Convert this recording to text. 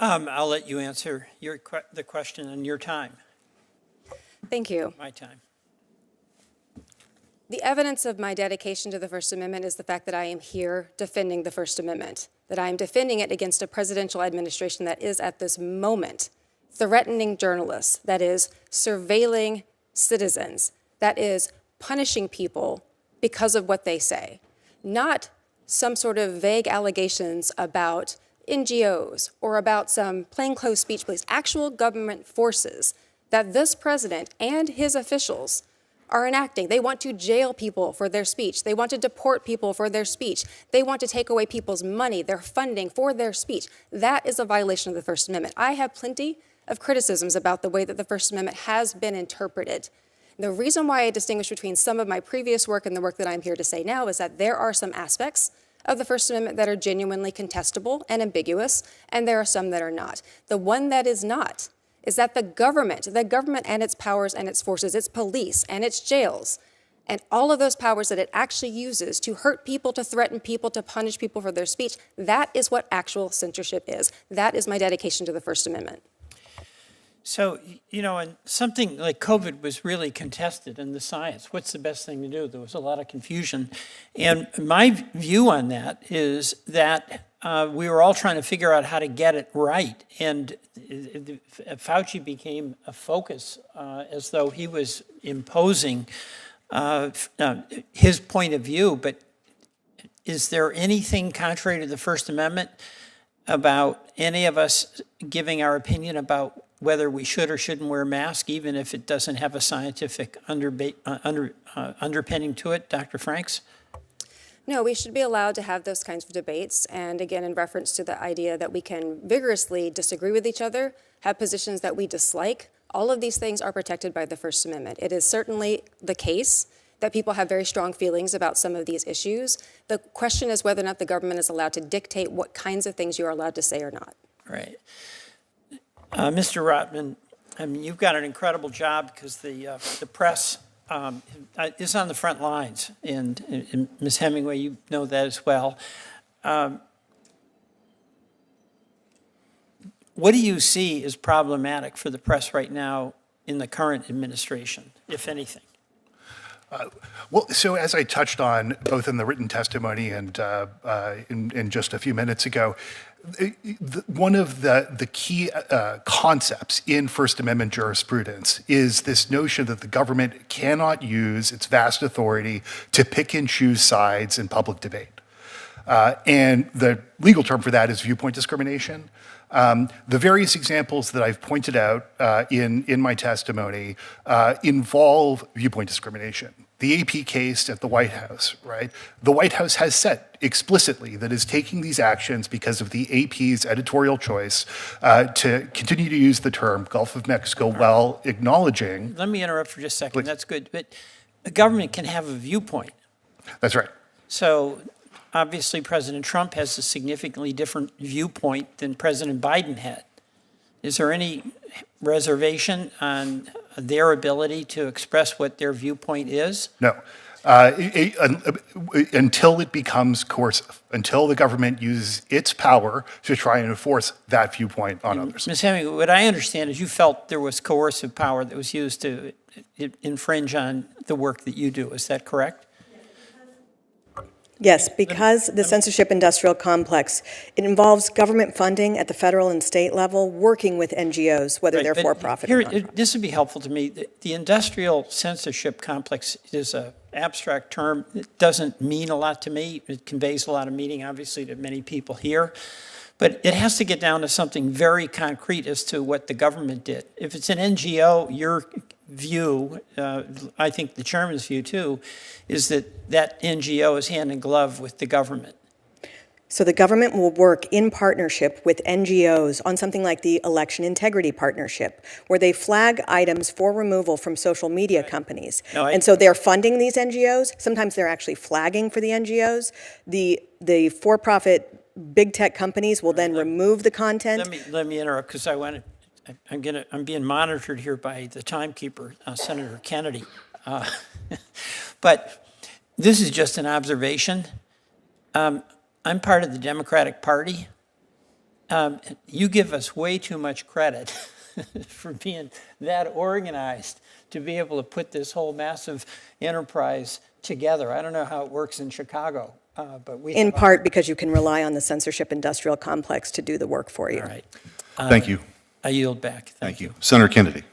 I'll let you answer the question in your time. Thank you. My time. The evidence of my dedication to the First Amendment is the fact that I am here defending the First Amendment, that I am defending it against a presidential administration that is at this moment threatening journalists, that is surveilling citizens, that is punishing people because of what they say, not some sort of vague allegations about NGOs or about some plainclothes speech police, actual government forces that this president and his officials are enacting. They want to jail people for their speech. They want to deport people for their speech. They want to take away people's money, their funding for their speech. That is a violation of the First Amendment. I have plenty of criticisms about the way that the First Amendment has been interpreted. The reason why I distinguish between some of my previous work and the work that I'm here to say now is that there are some aspects of the First Amendment that are genuinely contestable and ambiguous, and there are some that are not. The one that is not is that the government and its powers and its forces, its police and its jails, and all of those powers that it actually uses to hurt people, to threaten people, to punish people for their speech, that is what actual censorship is. That is my dedication to the First Amendment. So, and something like COVID was really contested in the science. What's the best thing to do? There was a lot of confusion. And my view on that is that we were all trying to figure out how to get it right. And Fauci became a focus as though he was imposing his point of view. But is there anything contrary to the First Amendment about any of us giving our opinion about whether we should or shouldn't wear a mask, even if it doesn't have a scientific underpinning to it, Dr. Franks? No, we should be allowed to have those kinds of debates. And again, in reference to the idea that we can vigorously disagree with each other, have positions that we dislike, all of these things are protected by the First Amendment. It is certainly the case that people have very strong feelings about some of these issues. The question is whether or not the government is allowed to dictate what kinds of things you are allowed to say or not. Right. Mr. Rotman, I mean, you've got an incredible job because the press is on the front lines, and Ms. Hemingway, you know that as well. What do you see as problematic for the press right now in the current administration, if anything? Well, so as I touched on both in the written testimony and in just a few minutes ago, one of the key concepts in First Amendment jurisprudence is this notion that the government cannot use its vast authority to pick and choose sides in public debate. And the legal term for that is viewpoint discrimination. The various examples that I've pointed out in my testimony involve viewpoint discrimination. The AP case at the White House, right? The White House has said explicitly that it's taking these actions because of the AP's editorial choice to continue to use the term Gulf of Mexico while acknowledging... Let me interrupt for just a second. Please. That's good. But the government can have a viewpoint. That's right. So obviously President Trump has a significantly different viewpoint than President Biden had. Is there any reservation on their ability to express what their viewpoint is? No. Until it becomes coercive, until the government uses its power to try and enforce that viewpoint on others. Ms. Hemingway, what I understand is you felt there was coercive power that was used to infringe on the work that you do. Is that correct? Yes, because the censorship industrial complex, it involves government funding at the federal and state level, working with NGOs, whether they're for-profit or not. This would be helpful to me. The industrial censorship complex is an abstract term. It doesn't mean a lot to me. It conveys a lot of meaning, obviously, to many people here. But it has to get down to something very concrete as to what the government did. If it's an NGO, your view, I think the chairman's view too, is that that NGO is hand in glove with the government. So the government will work in partnership with NGOs on something like the Election Integrity Partnership, where they flag items for removal from social media companies. And so they're funding these NGOs. Sometimes they're actually flagging for the NGOs. The for-profit big tech companies will then remove the content. Let me interrupt because I'm being monitored here by the timekeeper, Senator Kennedy. But this is just an observation. I'm part of the Democratic Party. you give us way too much credit for being that organized to be able to put this whole massive enterprise together. I don't know how it works in Chicago, but we In have part because you can rely on the censorship industrial complex to do the work for you. all right. Thank you. I yield back. Thank you. Senator Kennedy.